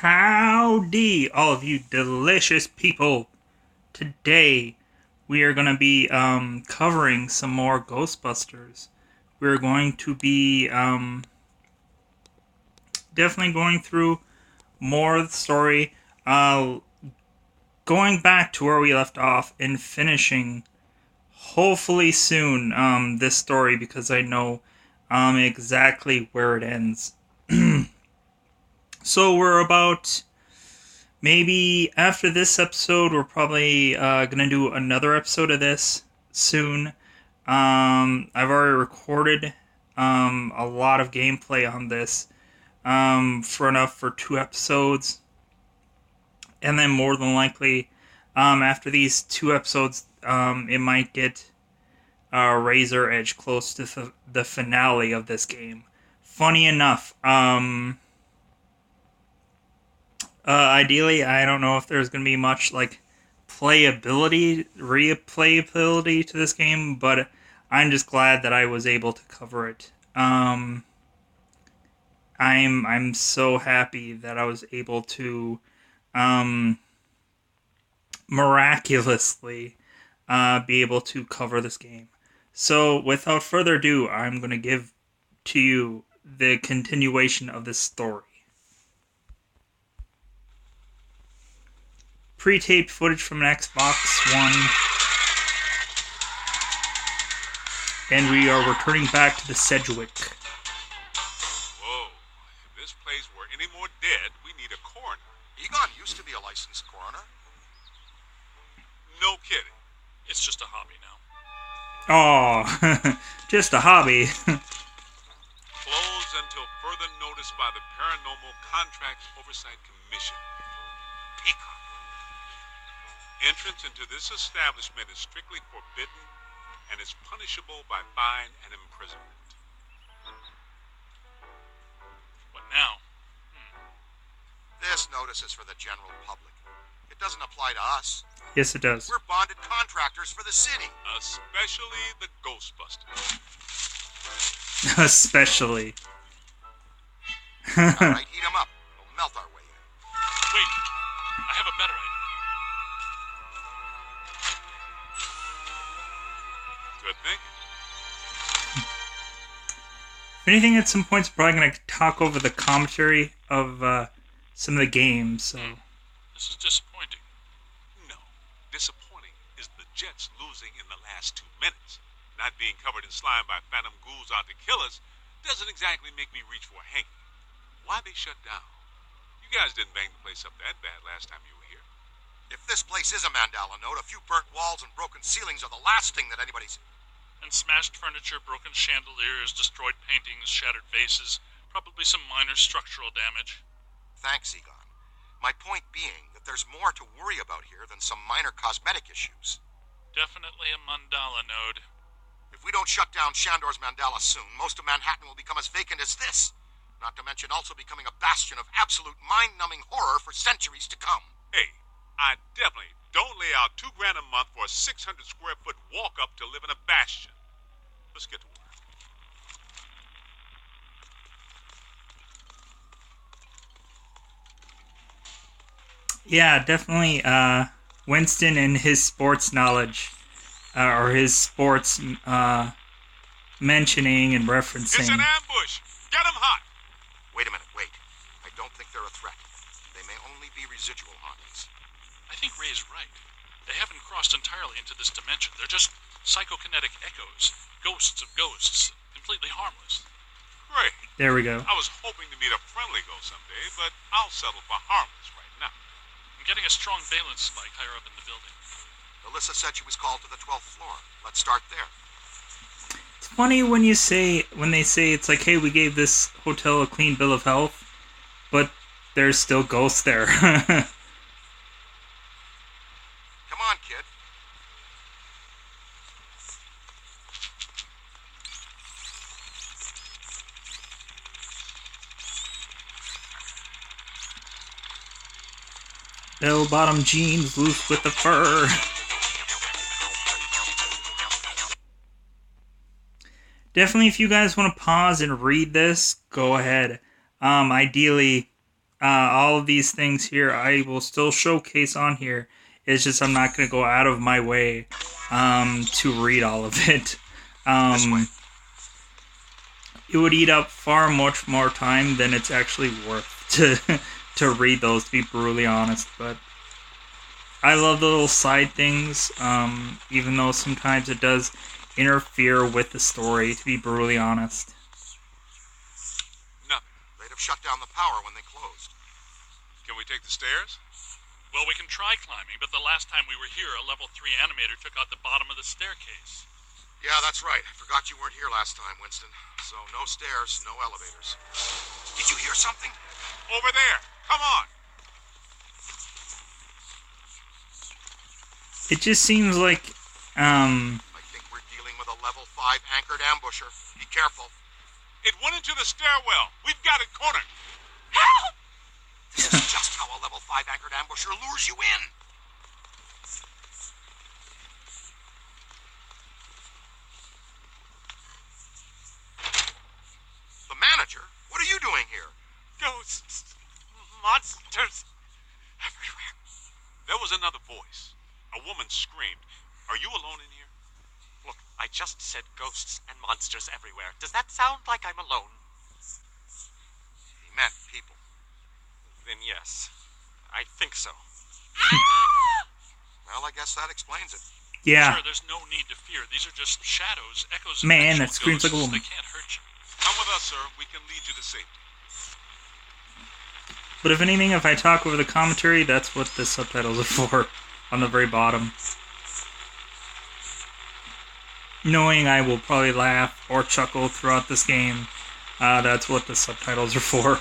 Howdy, all of you delicious people. Today, we are going to be covering some more Ghostbusters. We're going to be definitely going through more of the story, going back to where we left off and finishing, hopefully soon, this story, because I know exactly where it ends. So we're about, maybe after this episode, we're probably gonna do another episode of this soon. I've already recorded a lot of gameplay on this for 2 episodes, and then more than likely, after these 2 episodes, it might get razor edge close to the finale of this game. Funny enough, ideally, I don't know if there's going to be much, replayability to this game, but I'm just glad that I was able to cover it. I'm so happy that I was able to, miraculously, be able to cover this game. So, without further ado, I'm going to give to you the continuation of this story. Pre-taped footage from an Xbox One, and we are returning back to the Sedgwick. Whoa, if this place were any more dead, we need a coroner. Egon used to be a licensed coroner. No kidding. It's just a hobby now. Oh, just a hobby. Closed until further notice by the Paranormal Contracts Oversight Commission. Peacock. Entrance into this establishment is strictly forbidden and is punishable by fine and imprisonment. What now? This notice is for the general public. It doesn't apply to us. Yes, it does. We're bonded contractors for the city. Especially the Ghostbusters. Especially. All right, heat them up. We'll melt our way in. Wait, I have a better idea. Good thinking. If anything, at some points, we're probably going to talk over the commentary of some of the games. So. This is disappointing. No. Disappointing is the Jets losing in the last 2 minutes. Not being covered in slime by phantom ghouls out to kill us doesn't exactly make me reach for a hanky. Why they shut down? You guys didn't bang the place up that bad last time you were here. If this place is a Mandela node, a few burnt walls and broken ceilings are the last thing that anybody's... And smashed furniture, broken chandeliers, destroyed paintings, shattered vases, probably some minor structural damage. Thanks, Egon. My point being that there's more to worry about here than some minor cosmetic issues. Definitely a mandala node. If we don't shut down Shandor's Mandala soon, most of Manhattan will become as vacant as this. Not to mention also becoming a bastion of absolute mind-numbing horror for centuries to come. Hey, I definitely don't lay out $2,000 a month for a 600 square foot walk up to live in a bastion. Let's get to work. Yeah, definitely Winston and his sports knowledge, or his sports mentioning and referencing. It's an ambush! Get them hot! Wait a minute, wait. I don't think they're a threat. They may only be residual hauntings. I think Ray is right. They haven't crossed entirely into this dimension. They're just psychokinetic echoes. Ghosts of ghosts. Completely harmless. Great. There we go. I was hoping to meet a friendly ghost someday, but I'll settle for harmless right now. I'm getting a strong valence spike higher up in the building. Alyssa said she was called to the 12th floor. Let's start there. It's funny when they say it's like, hey, we gave this hotel a clean bill of health, but there's still ghosts there. Come on, kid. Bell-bottom jeans, loose with the fur. Definitely, if you guys want to pause and read this, go ahead. Ideally, all of these things here I will still showcase on here. It's just I'm not going to go out of my way to read all of it. It would eat up far much more time than it's actually worth to read those, to be brutally honest. But I love the little side things, even though sometimes it does interfere with the story, to be brutally honest. Nothing. They'd have shut down the power when they closed. Can we take the stairs? Well, we can try climbing, but the last time we were here, a level 3 animator took out the bottom of the staircase. Yeah, that's right. I forgot you weren't here last time, Winston. So no stairs, no elevators. Did you hear something? Over there. Come on. It just seems like, I think we're dealing with a level 5 anchored ambusher. Be careful. It went into the stairwell. We've got it cornered. Help! This is just how a level 5 anchored ambusher lures you in. The manager? What are you doing here? Ghosts. Monsters. Everywhere. There was another voice. A woman screamed. Are you alone in here? Look, I just said ghosts and monsters everywhere. Does that sound like I'm alone? He meant people. Then yes. I think so. Well, I guess that explains it. yeah. Sure, there's no need to fear. These are just shadows, echoes of Man, actual that screams like a ghosts. woman. They can't hurt you. Come with us, sir. We can lead you to safety. But if anything, if I talk over the commentary, that's what the subtitles are for, on the very bottom. Knowing I will probably laugh or chuckle throughout this game, that's what the subtitles are for.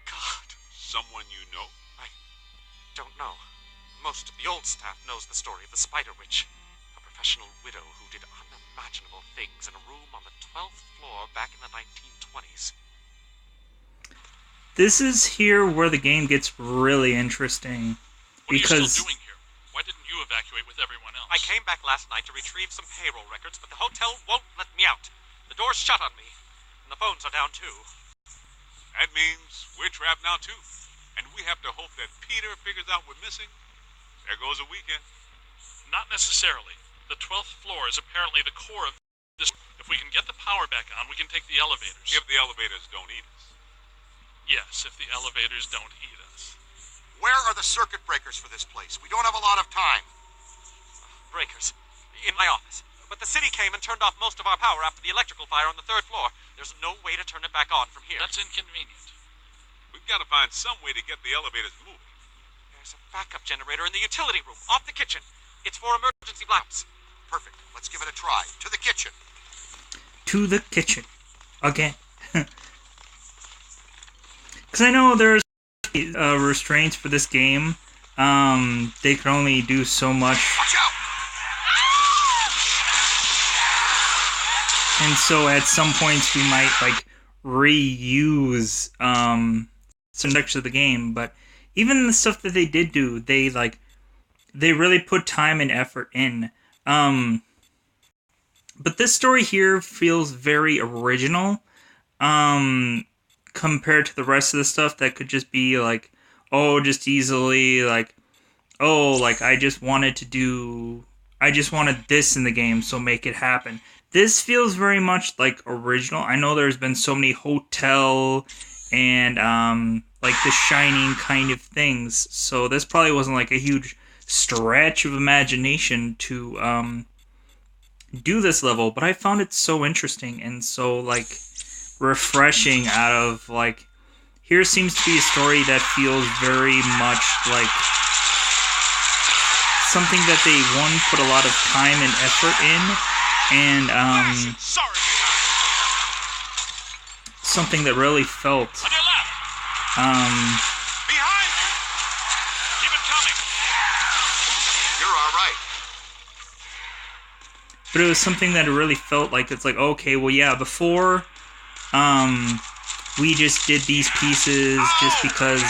God. Someone you know? I don't know. Most of the old staff knows the story of the Spider Witch. A professional widow who did unimaginable things in a room on the 12th floor back in the 1920s. This is here where the game gets really interesting. What are you Because still doing here? Why didn't you evacuate with everyone else? I came back last night to retrieve some payroll records, but the hotel won't let me out. The door's shut on me, and the phones are down too. That means we're trapped now, too. And we have to hope that Peter figures out we're missing. There goes a weekend. Not necessarily. The 12th floor is apparently the core of this. If we can get the power back on, we can take the elevators. If the elevators don't eat us. Yes, if the elevators don't eat us. Where are the circuit breakers for this place? We don't have a lot of time. Breakers. In my office. But the city came and turned off most of our power after the electrical fire on the 3rd floor. There's no way to turn it back on from here. That's inconvenient. We've got to find some way to get the elevators moving. There's a backup generator in the utility room, off the kitchen. It's for emergency blackouts. Perfect. Let's give it a try. To the kitchen. to the kitchen. Again. Because I know there's restraints for this game. They can only do so much. Watch out! And so at some points we might like reuse some sections of the game, but even the stuff that they did do, they really put time and effort in. But this story here feels very original compared to the rest of the stuff that could just be like, oh, just easily like, oh, like I just wanted this in the game, so make it happen. This feels very much like original. I know there's been so many hotel and like The Shining kind of things, so this probably wasn't like a huge stretch of imagination to do this level, but I found it so interesting and so like refreshing out of like, here seems to be a story that feels very much like something that they put a lot of time and effort in, and Sorry, something that really felt on your left. Behind you. Keep it coming. You're all right. but it was something that it really felt like it's like, okay, well, yeah, before we just did these pieces just because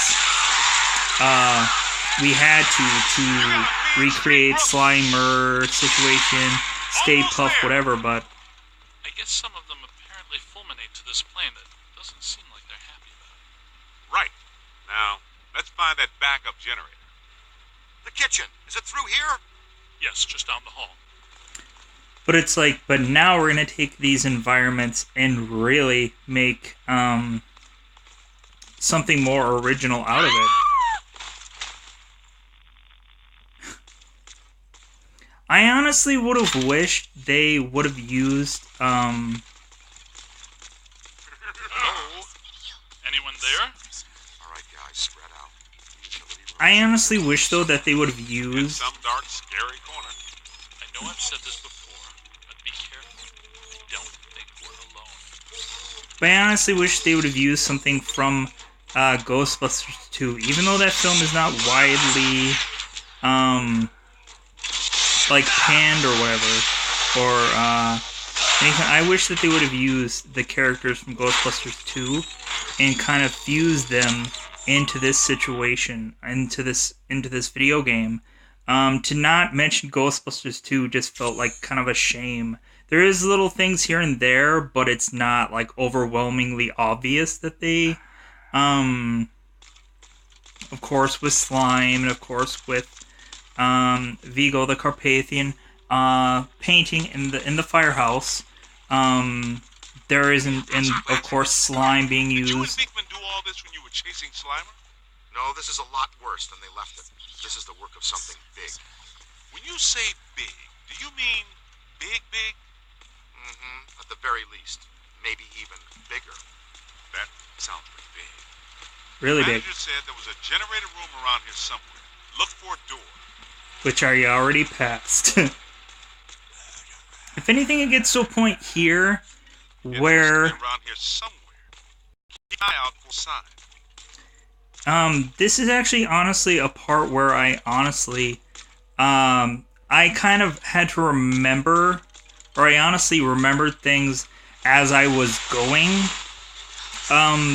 we had to recreate Slimer situation, Stay Puft, whatever, but I guess some of them apparently fulminate to this plane that doesn't seem like they're happy about it. Right. Now, let's find that backup generator. The kitchen. Is it through here? Yes, just down the hall. but it's like, but now we're gonna take these environments and really make something more original out of it. I honestly would have wished they would have used Hello? Anyone there? All right, guys, spread out. Utility room. I honestly wish though that they would have In used some dark, scary corner. I know I've said this before, but be careful. I don't think we're alone. but I honestly wish they would have used something from Ghostbusters 2, even though that film is not widely like panned or whatever, or anything. I wish that they would have used the characters from Ghostbusters 2 and kind of fused them into this situation, into this video game. To not mention Ghostbusters 2 just felt like kind of a shame. There is little things here and there, but it's not like overwhelmingly obvious that they, of course with Slime, and of course with Vigo the Carpathian painting in the firehouse. There isn't, and of course Slime being Did you and used. Beekman do all this when you were chasing Slimer? No, this is a lot worse than they left it. This is the work of something big. When you say big, do you mean big, big? Mm-hmm. At the very least. Maybe even bigger. That sounds pretty big. Really The big, manager said there was a generator room around here somewhere. Look for a door. which are you already past. If anything, it gets to a point here It where must be around here somewhere. Keep an eye out for a sign. this is actually honestly a part where I honestly I kind of had to remember, or I honestly remembered things as I was going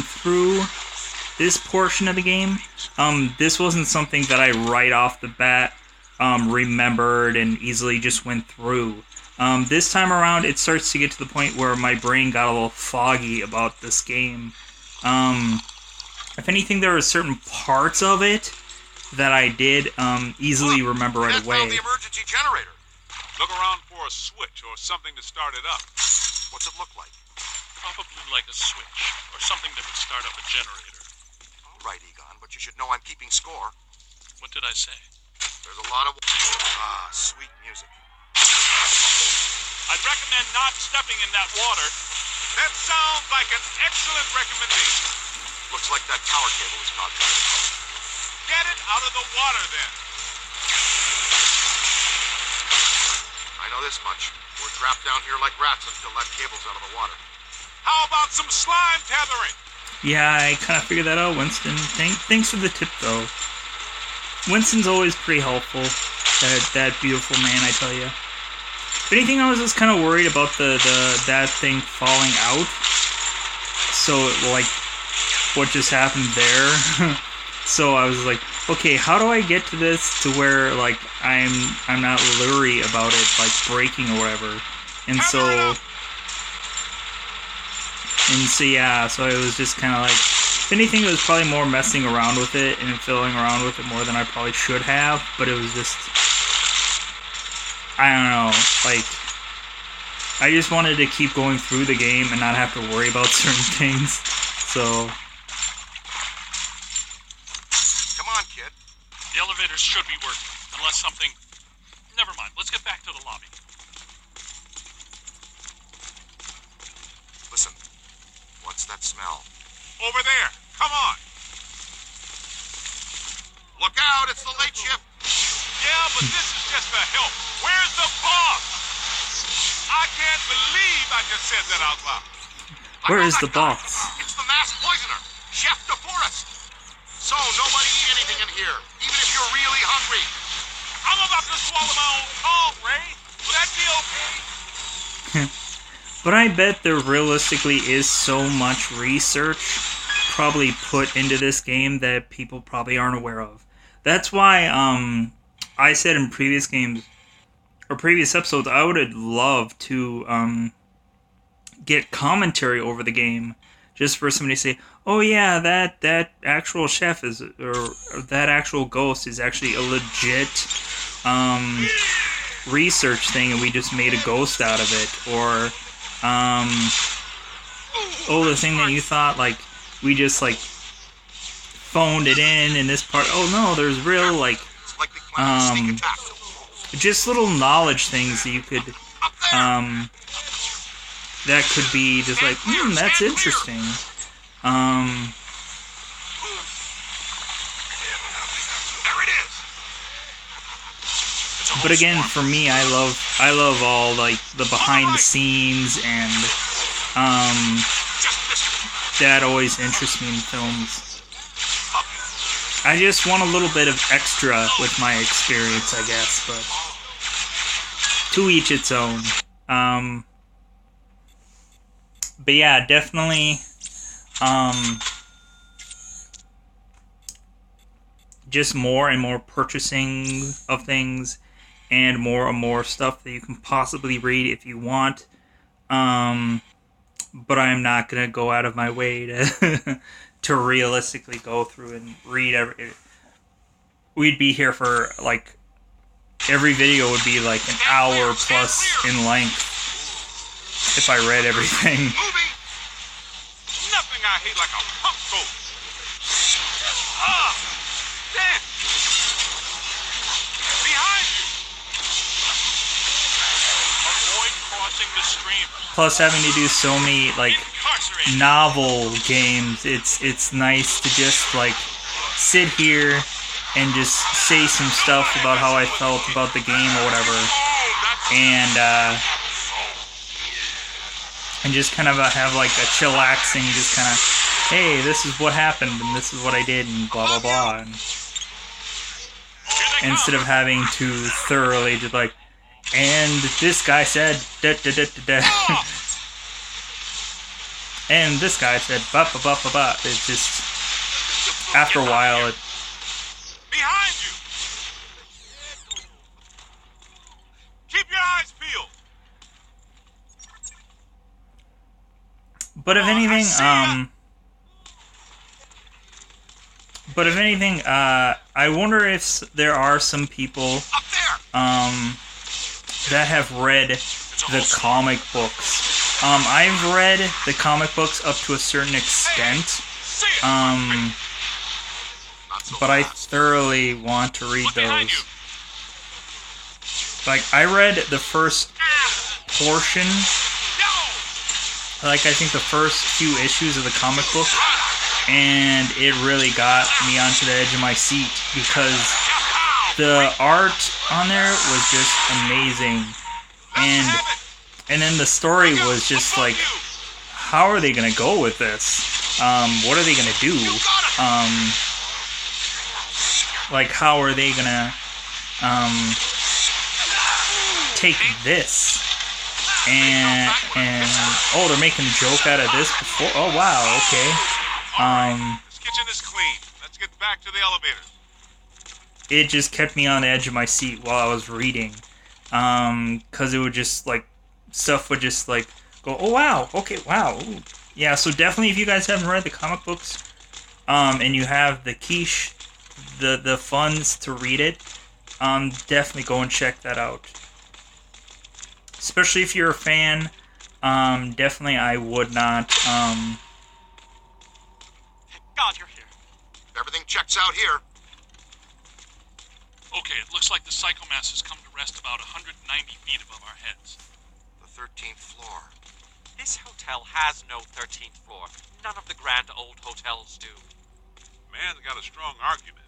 through this portion of the game. This wasn't something that I right off the bat remembered and easily just went through. This time around, it starts to get to the point where my brain got a little foggy about this game. If anything, there were certain parts of it that I did easily remember right That's found away. the emergency generator. Look around for a switch or something to start it up. What's it look like? Probably like a switch, or something that would start up a generator. All right, Egon, but you should know I'm keeping score. What did I say? There's a lot of... Ah, sweet music. I'd recommend not stepping in that water. That sounds like an excellent recommendation. Looks like that tower cable is caught. Get it out of the water then. I know this much. We're trapped down here like rats until that cable's out of the water. How about some slime tethering? Yeah, I kind of figured that out, Winston. Thanks for the tip, though. Winston's always pretty helpful. That beautiful man, I tell you. If anything, I was just kind of worried about that thing falling out. So, like, what just happened there? So I was like, okay, how do I get to this to where like I'm not leery about it like breaking or whatever? And so yeah, so it was just kind of like, if anything, it was probably more messing around with it and fiddling around with it more than I probably should have. But it was just, I don't know, like, I just wanted to keep going through the game and not have to worry about certain things. So. The elevators should be working, unless something... Never mind, let's get back to the lobby. Listen, what's that smell? Over there. Come on. Look out, it's the late shift. Yeah, but this is just a help. Where's the boss? I can't believe I just said that out loud. Where is the boss? It's the masked poisoner, Chef DeForest. So, nobody eat anything in here, even if you're really hungry. I'm about to swallow my own tongue, Ray. Will that be okay? But I bet there realistically is so much research probably put into this game that people probably aren't aware of. That's why I said in previous games or previous episodes I would have loved to get commentary over the game, just for somebody to say, "Oh yeah, that actual chef is or that actual ghost is actually a legit research thing, and we just made a ghost out of it," or oh, the thing that you thought like we just like phoned it in this part. Oh no, there's real like just little knowledge things that you could that could be just like, that's interesting. But again, for me, I love all like the behind the scenes, and that always interests me in films. I just want a little bit of extra with my experience, I guess, but to each its own. But yeah, definitely just more and more purchasing of things, and more stuff that you can possibly read if you want. But I'm not gonna go out of my way to to realistically go through and read every. We'd be here for like every video would be like an hour plus in length if I read everything. Nothing I hate like a pump ghost. Ah, damn! Behind you. Avoid crossing the stream. Plus, having to do so many like Incarcerate. novel games, it's nice to just like sit here and just say some stuff about how I felt about the game or whatever, and just kind of have like a chillaxing, just kind of, hey, this is what happened and this is what I did and blah blah blah, and instead of having to thoroughly just like, and this guy said da da da da da. And this guy said ba ba ba ba ba. It's just after a while it. Behind you. Keep your eyes peeled. But if anything, I wonder if there are some people that have read the comic books. I've read the comic books up to a certain extent, but I thoroughly want to read those. Like, I read the first portion, like I think the first few issues of the comic book, and it really got me onto the edge of my seat because the art on there was just amazing, and then the story was just like, how are they gonna go with this? What are they gonna do? Like, how are they gonna take this? And oh, they're making a joke out of this before. Oh wow, okay. This kitchen is clean. Let's get back to the elevator. It just kept me on the edge of my seat while I was reading, because it would just like stuff would just like go, oh wow, okay, wow, ooh. Yeah. So definitely, if you guys haven't read the comic books, and you have the quiche, the funds to read it, definitely go and check that out. Especially if you're a fan, definitely I would not. Thank God you're here. Everything checks out here. Okay, it looks like the psychomass has come to rest about 190 feet above our heads. The 13th floor. This hotel has no 13th floor. None of the grand old hotels do. Man's got a strong argument.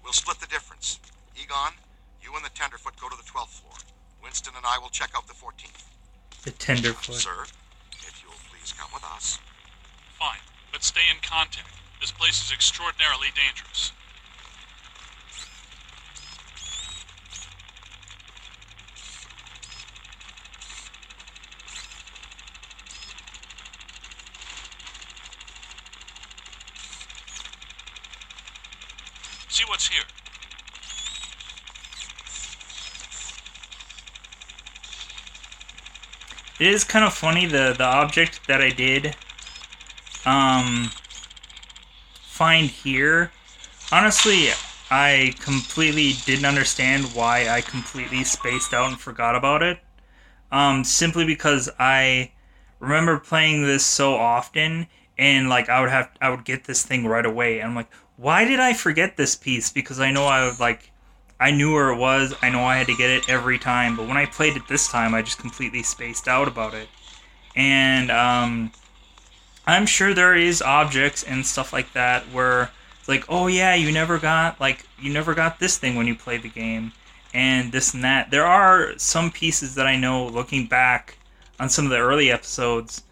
We'll split the difference. Egon, you and the Tenderfoot go to the 12th floor. Winston and I will check out the 14th. The Tenderfoot. Sir, if you'll please come with us. Fine, but stay in contact. This place is extraordinarily dangerous. See what's here. It is kind of funny, the object that I did find here. Honestly, I completely didn't understand why I completely spaced out and forgot about it. Simply because I remember playing this so often, and like I would get this thing right away, and I'm like, why did I forget this piece? Because I know I knew where it was. I know I had to get it every time, but when I played it this time, I just completely spaced out about it. And I'm sure there is objects and stuff like that where it's like, oh yeah, you never got this thing when you played the game, and this and that. There are some pieces that I know looking back on some of the early episodes,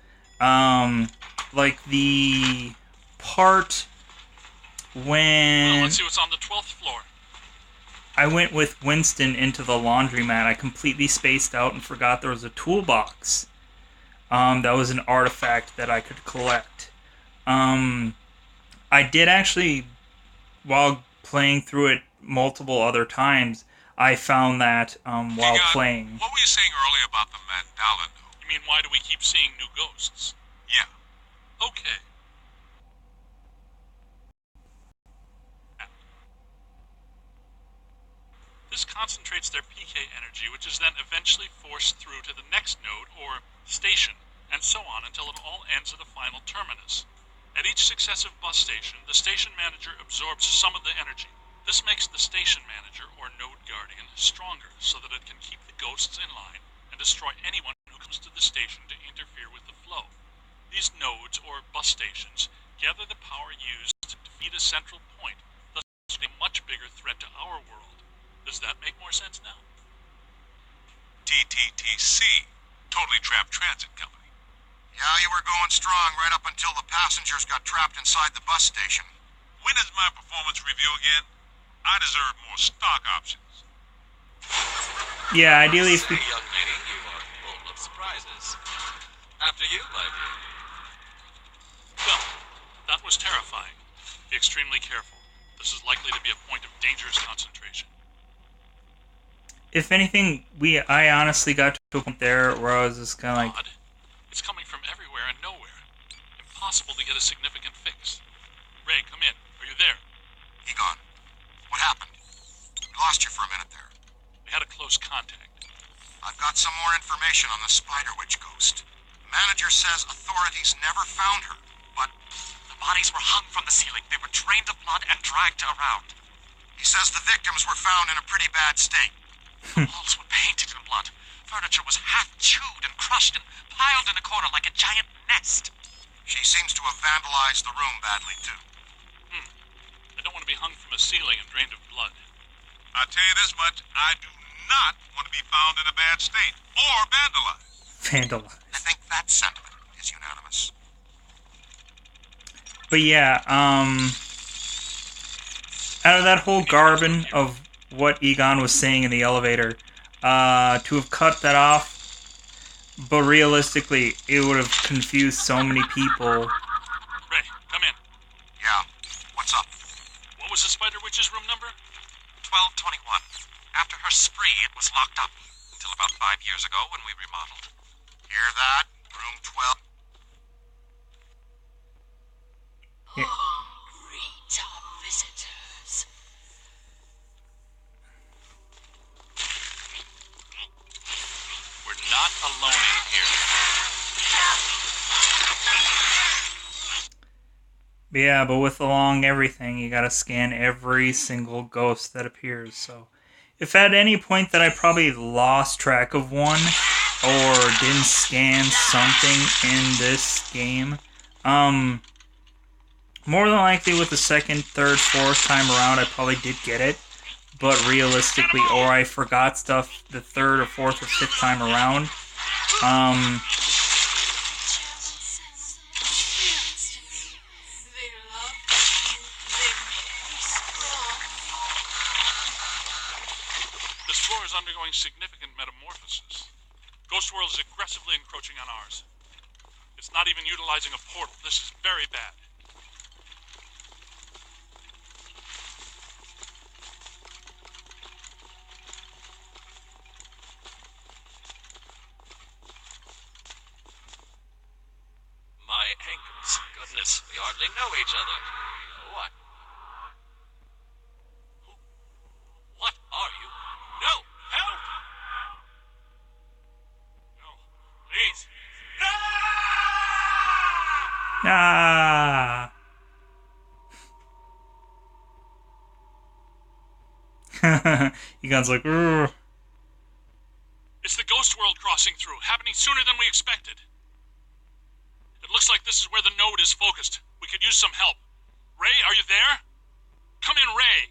like the part Well, when let's see what's on the 12th floor. I went with Winston into the laundromat. I completely spaced out and forgot there was a toolbox. That was an artifact that I could collect. I did actually, while playing through it multiple other times, I found that while Egon, playing. what were you saying earlier about the mandala? You mean, why do we keep seeing new ghosts? Yeah. Okay. This concentrates their PK energy, which is then eventually forced through to the next node, or station, and so on until it all ends at a final terminus. At each successive bus station, the station manager absorbs some of the energy. This makes the station manager, or node guardian, stronger, so that it can keep the ghosts in line and destroy anyone who comes to the station to interfere with the flow. These nodes, or bus stations, gather the power used to defeat a central point, thus a much bigger threat to our world. Does that make more sense now? TTTC, Totally Trapped Transit Company. Yeah, you were going strong right up until the passengers got trapped inside the bus station. When is my performance review again? I deserve more stock options. Yeah, ideally, if Say, young lady, you are full of surprises. After you, my dear. Well, that was terrifying. Be extremely careful. This is likely to be a point of dangerous concentration. if anything, I honestly got to a point there where I was just kind of like, Odd. It's coming from everywhere and nowhere. Impossible to get a significant fix. Ray, come in. Are you there? Egon, what happened? We lost you for a minute there. We had a close contact. I've got some more information on the Spider Witch ghost. Manager says authorities never found her, but The bodies were hung from the ceiling. They were drained of blood and dragged around. he says the victims were found in a pretty bad state. The walls were painted in blood. Furniture was half chewed and crushed and piled in a corner like a giant nest. She seems to have vandalized the room badly, too. I don't want to be hung from a ceiling and drained of blood. I'll tell you this much, I do not want to be found in a bad state or vandalized. vandalized. I think that sentiment is unanimous. But yeah, out of that whole garden of what Egon was saying in the elevator, to have cut that off, but realistically, it would have confused so many people. Ray, come in. Yeah, what's up? What was the Spider Witch's room number? 1221. After her spree, it was locked up. Until about 5 years ago when we remodeled. Hear that? Room 12. Yeah. Greet our visitors. We're not alone in here. Yeah, but with along everything, you gotta scan every single ghost that appears. So, if at any point that I probably lost track of one or didn't scan something in this game, more than likely with the second, third, fourth time around, I probably did get it. But realistically, or I forgot stuff the third or fourth or fifth time around. This floor is undergoing significant metamorphosis. Ghost World is aggressively encroaching on ours. It's not even utilizing a portal. This is very bad. this? We hardly know each other. What? What are you? No! Help! No. Please. No! Ah. Egon's like, "Ugh." It's the Ghost World crossing through, happening sooner than we expected. It looks like this is where the node is focused. We could use some help. Ray, are you there? Come in, Ray.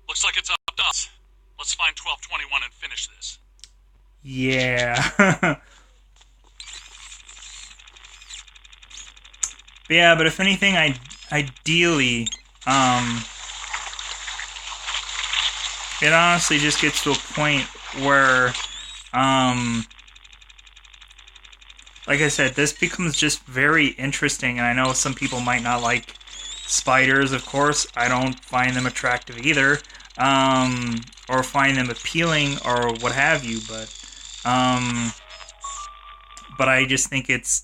Looks like it's up to us. Let's find 1221 and finish this. Yeah. Yeah, but if anything, ideally, it honestly just gets to a point where, like I said, this becomes just very interesting, and I know some people might not like spiders, of course. I don't find them attractive either, or find them appealing, or what have you, but I just think it's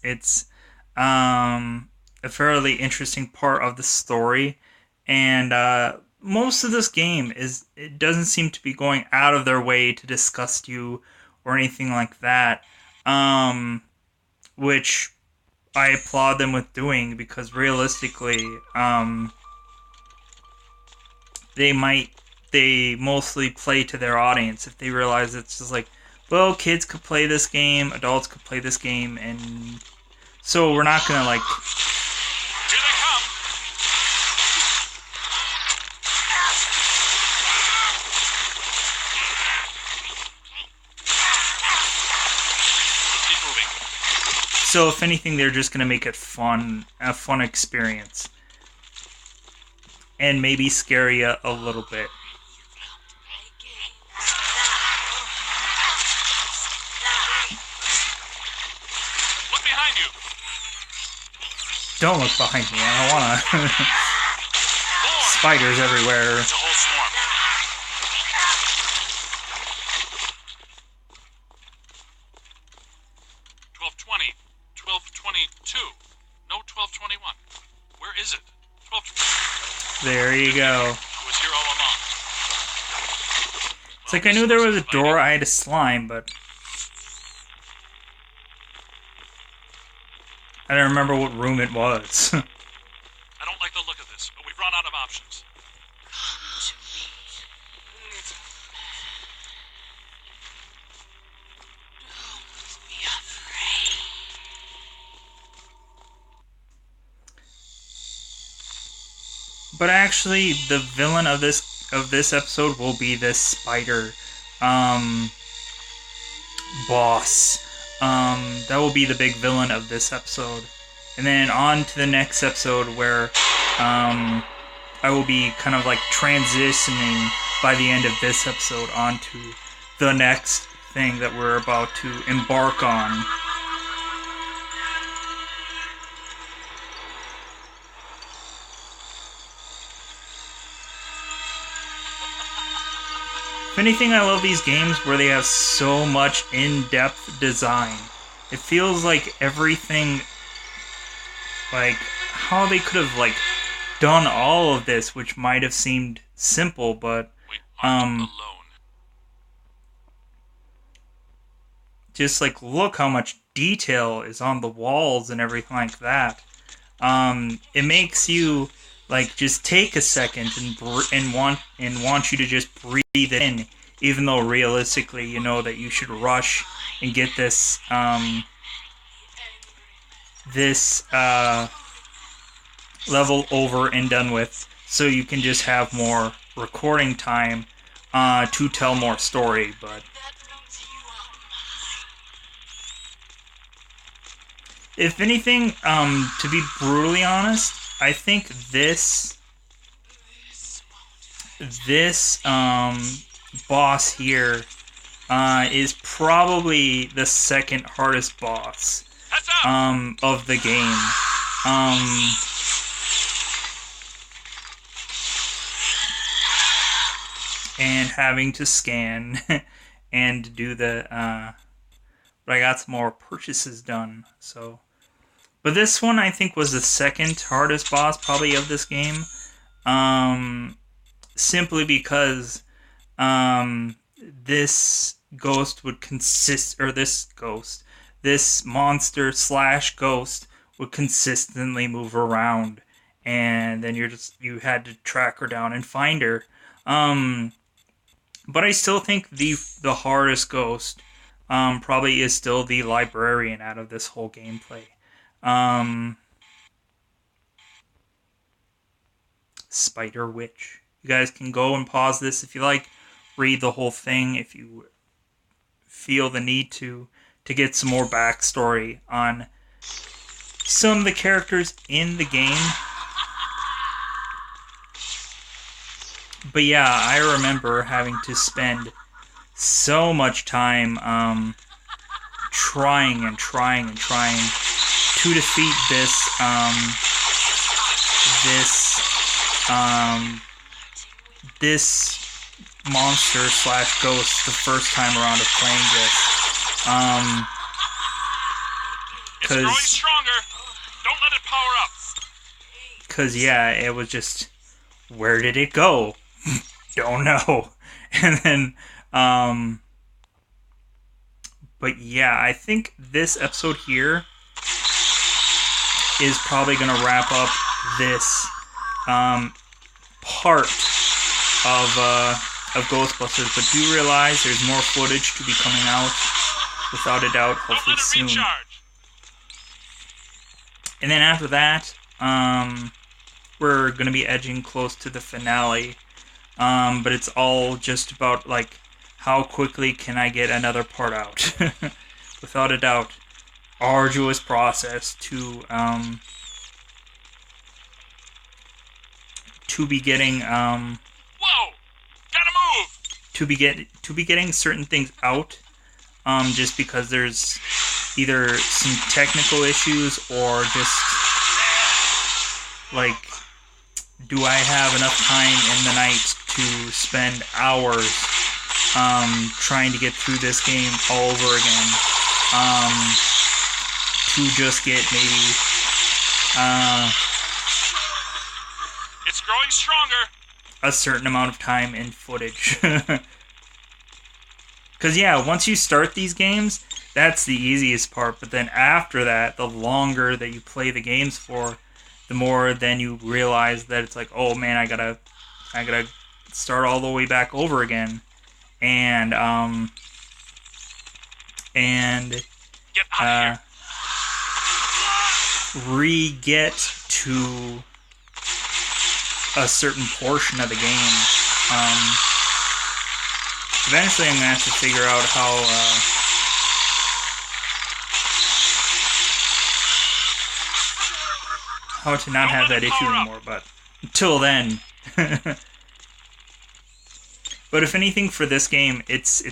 a fairly interesting part of the story, and most of this game it doesn't seem to be going out of their way to disgust you or anything like that, which I applaud them with doing, because realistically, they mostly play to their audience if they realize it's just like, well, kids could play this game, adults could play this game, and so we're not gonna like. Here they come. Keep moving. So if anything, they're just gonna make it fun, a fun experience, and maybe scare you a little bit. Look behind you. Don't look behind me. I don't wanna. More. Spiders everywhere. It's a whole swarm. 1220, 1222. No, 1221. Where is it? 12. There you go. I was here all along. It's like I knew there was a door I had to slime, but I don't remember what room it was. I don't like the look of this, but we've run out of options. But actually, the villain of this episode will be this spider boss. That will be the big villain of this episode, and then on to the next episode where I will be kind of like transitioning by the end of this episode onto the next thing that we're about to embark on. If anything, I love these games where they have so much in-depth design. It feels like everything, like how they could have like done all of this, which might have seemed simple, but We aren't alone. just like look how much detail is on the walls and everything like that. It makes you like just take a second and want you to just breathe it in, even though realistically you know that you should rush and get this level over and done with, so you can just have more recording time to tell more story. But if anything, to be brutally honest, I think this boss here is probably the second hardest boss Heads up! of the game. And having to scan and do the but I got some more purchases done, so. But this one, I think, was the second hardest boss, probably, of this game. Simply because this ghost would consist, or this monster slash ghost would consistently move around, and then you had to track her down and find her. But I still think the hardest ghost probably is still the librarian out of this whole gameplay. Spider Witch. You guys can go and pause this if you like. Read the whole thing if you feel the need to get some more backstory on some of the characters in the game. But yeah, I remember having to spend so much time trying to defeat this monster slash ghost the first time around of playing this. It's growing stronger. Don't let it power up. Cause yeah, it was just, where did it go? Don't know. And then but yeah, I think this episode here is probably gonna wrap up this part of Ghostbusters, but do realize there's more footage to be coming out, without a doubt, hopefully soon. Recharge. And then after that, we're gonna be edging close to the finale, but it's all just about like how quickly can I get another part out. Without a doubt, arduous process to be getting Whoa! Gotta move! to be getting certain things out, just because there's either some technical issues or just like, do I have enough time in the night to spend hours trying to get through this game all over again, to just get maybe It's growing stronger. a certain amount of time in footage. Because yeah, once you start these games, that's the easiest part, but then after that, the longer that you play the games for, the more then you realize that it's like, oh man, I gotta start all the way back over again, and Get out of here. re-get to a certain portion of the game. Eventually I'm gonna have to figure out how to not have that issue anymore, but until then. But if anything, for this game, it's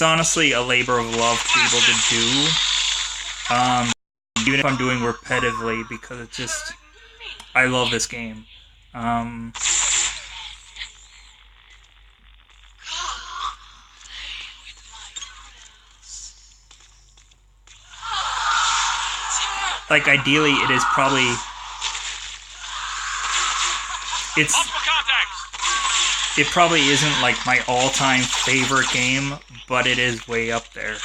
honestly a labor of love to be able to do, even if I'm doing repetitively, because it's just, I love this game. Like, ideally, it is probably, it probably isn't like my all-time favorite game, but it is way up there.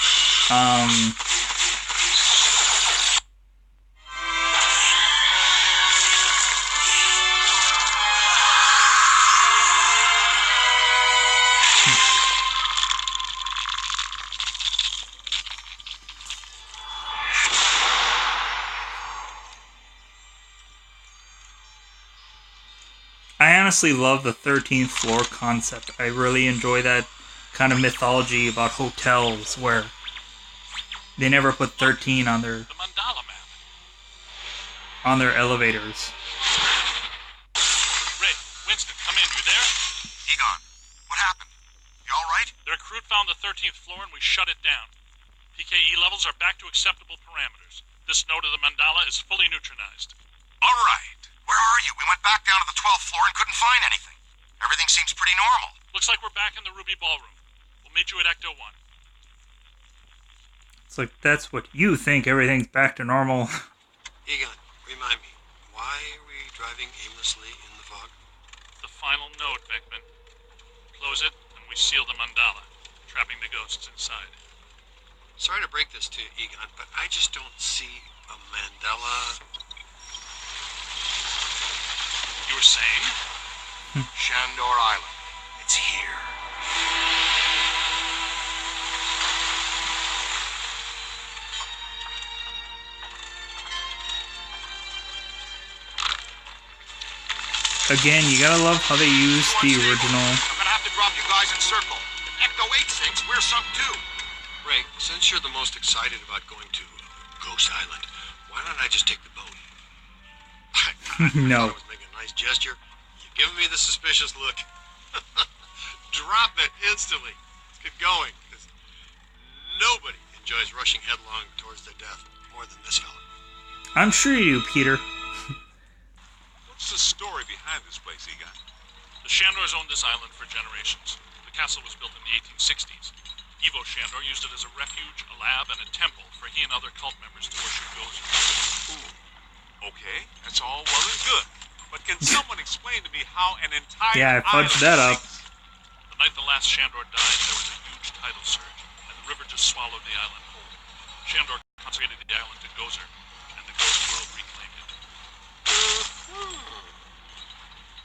I honestly love the 13th floor concept. I really enjoy that kind of mythology about hotels where they never put 13 on their The mandala map. elevators. Ray, Winston, come in. You there? Egon, what happened? You all right? The recruit found the 13th floor and we shut it down. PKE levels are back to acceptable parameters. This node of the mandala is fully neutronized. All right. Where are you? We went back down to the 12th floor and couldn't find anything. Everything seems pretty normal. Looks like we're back in the Ruby Ballroom. We'll meet you at Ecto 1. It's like, that's what you think, everything's back to normal. Egon, remind me, why are we driving aimlessly in the fog? The final node, Beckman. Close it, and we seal the mandala, trapping the ghosts inside. Sorry to break this to you, Egon, but I just don't see a mandala. You were saying? Shandor Island. It's here. Again, you gotta love how they use the original. I'm gonna have to drop you guys in circle. If Ecto 8 sinks, we're sunk too. Ray, since you're the most excited about going to Ghost Island, why don't I just take the boat? I No. thought I was making a nice gesture. You're giving me the suspicious look. Drop it instantly. Let's get going. 'Cause nobody enjoys rushing headlong towards their death more than this fella. I'm sure you do, Peter. What's the story behind this place, Egon? The Shandors owned this island for generations. The castle was built in the 1860s. Ivo Shandor used it as a refuge, a lab, and a temple for he and other cult members to worship ghosts. Ooh. Okay, that's all well and good. But can someone explain to me how an entire Yeah, I fudged that up. The night the last Shandor died, there was a huge tidal surge, and the river just swallowed the island whole. Shandor consecrated the island to Gozer, and the ghost world reclaimed it.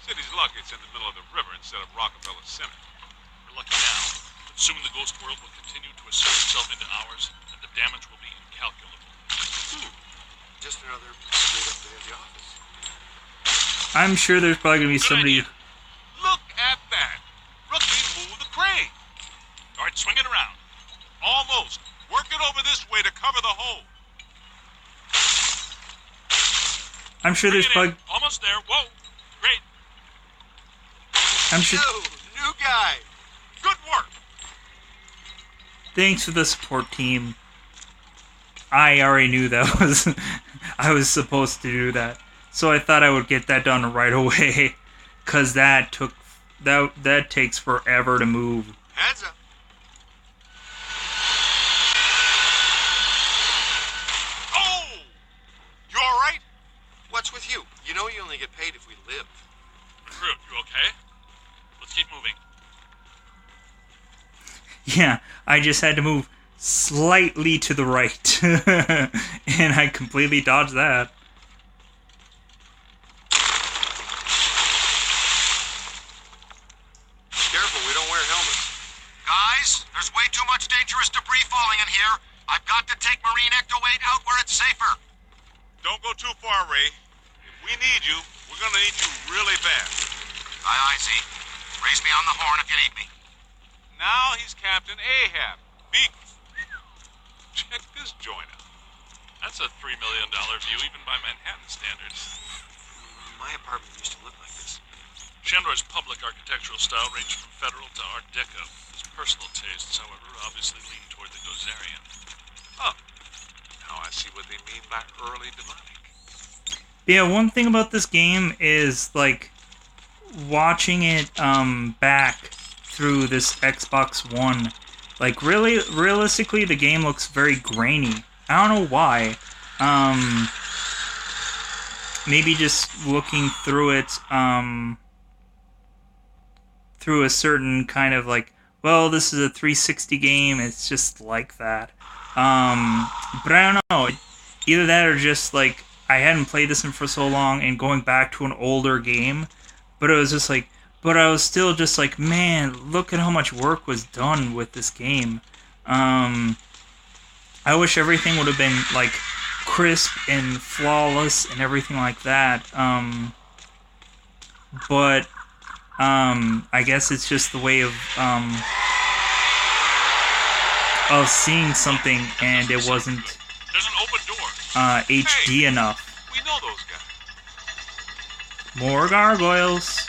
City's lucky it's in the middle of the river instead of Rockefeller Center. We're lucky now, but soon the ghost world will continue to assert itself into ours, and the damage will be incalculable. Just another straight-up day at the office. I'm sure there's probably gonna be Good somebody. idea. Look at that! Rookie moved the crane! All right, swing it around. Almost. Work it over this way to cover the hole. I'm sure there's Bring it in. probably. Almost there. Whoa! Great. I'm sure. New guy. Good work! Thanks for the support, team. I already knew that was. I was supposed to do that, so I thought I would get that done right away, cause that takes forever to move. Heads up. Oh! You alright? What's with you? You know you only get paid if we live. Recruit, you okay? Let's keep moving. Yeah, I just had to move slightly to the right, and I completely dodged that. Careful, we don't wear helmets. Guys, there's way too much dangerous debris falling in here. I've got to take Marine Ecto 8 out where it's safer. Don't go too far, Ray. If we need you, we're gonna need you really bad. Aye, aye, Z. Raise me on the horn if you need me. Now he's Captain Ahab. Beacon. Check this joint out. That's a $3 million view, even by Manhattan standards. My apartment used to look like this. Shandor's public architectural style ranged from Federal to Art Deco. His personal tastes, however, obviously lean toward the Gozerian. Oh, now I see what they mean by early demonic. Yeah, one thing about this game is like watching it back through this Xbox One. Like really, realistically, the game looks very grainy. I don't know why. Maybe just looking through it through a certain kind of like, well, this is a 360 game. It's just like that. But I don't know. Either that or just like I hadn't played this in for so long and going back to an older game. But it was just like, but I was still just like, man, look at how much work was done with this game. I wish everything would have been like crisp and flawless and everything like that. But I guess it's just the way of seeing something, and it wasn't There's an open door. HD enough. We know those guys. More gargoyles.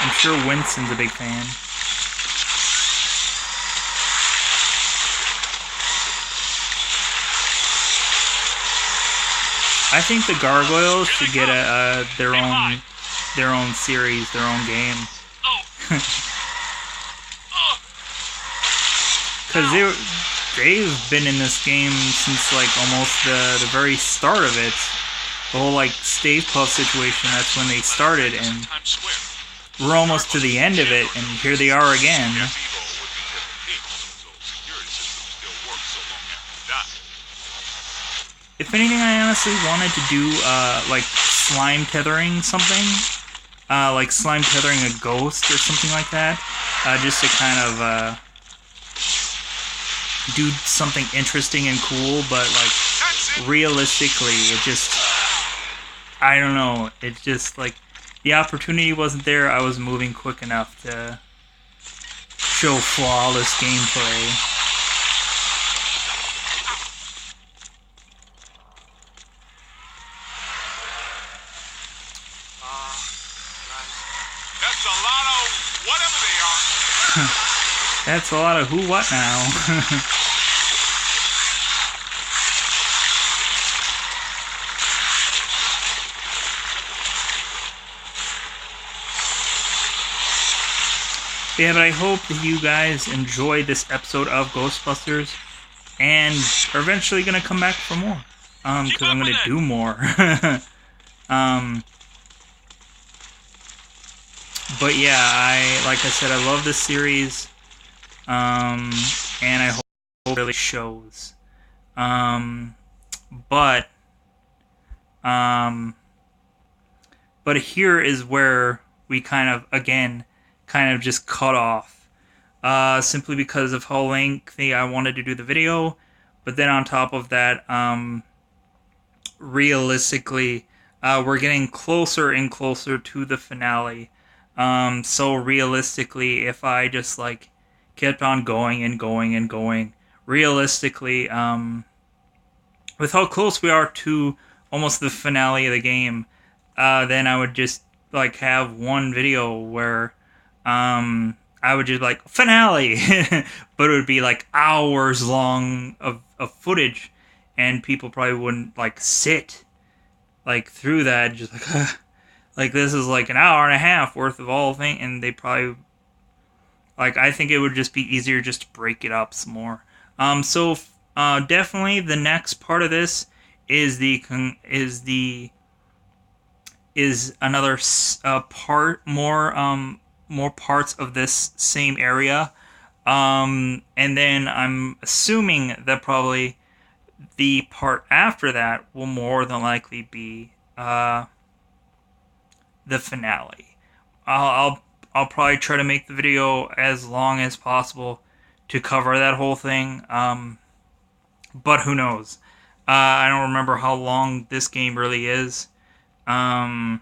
I'm sure Winston's a big fan. I think the gargoyles should get their own series, their own game. Oh! Oh! Because they've been in this game since like almost the very start of it. The whole like Stave Puff situation, that's when they started, and we're almost to the end of it, and here they are again. If anything, I honestly wanted to do like slime tethering something, like slime tethering a ghost or something like that, just to kind of do something interesting and cool, but like realistically, it just, I don't know, it just like the opportunity wasn't there. I was moving quick enough to show flawless gameplay. That's a lot of whatever they are. That's a lot of who what now. Yeah, but I hope that you guys enjoyed this episode of Ghostbusters and are eventually gonna come back for more. Because I'm gonna do more. But yeah, like I said, I love this series. And I hope it really shows. But here is where we kind of just cut off, simply because of how lengthy I wanted to do the video. But then on top of that, realistically, we're getting closer and closer to the finale. So realistically, if I just like kept on going and going and going, realistically, with how close we are to almost the finale of the game, then I would just like have one video where I would just like finale, but it would be like hours long of footage, and people probably wouldn't like sit like through that, just like this is like an hour and a half worth of all thing, and they probably like, I think it would just be easier just to break it up some more. So definitely the next part of this is another part, more parts of this same area, and then I'm assuming that probably the part after that will more than likely be the finale. I'll probably try to make the video as long as possible to cover that whole thing, but who knows. I don't remember how long this game really is, to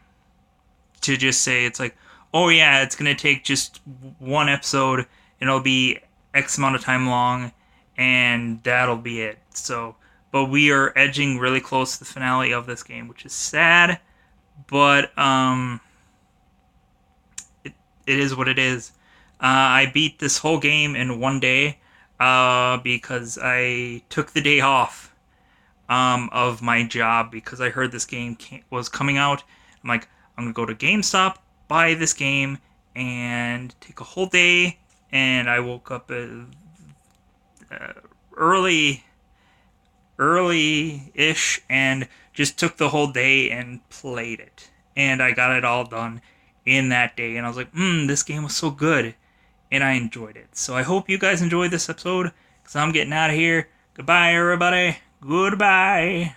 just say it's like, oh yeah, it's going to take just one episode, and it'll be X amount of time long, and that'll be it. So, but we are edging really close to the finale of this game, which is sad, but it is what it is. I beat this whole game in one day, because I took the day off of my job because I heard this game was coming out. I'm like, I'm going to go to GameStop, buy this game, and take a whole day. And I woke up early-ish and just took the whole day and played it. And I got it all done in that day. And I was like, this game was so good. And I enjoyed it. So I hope you guys enjoyed this episode, because I'm getting out of here. Goodbye, everybody. Goodbye.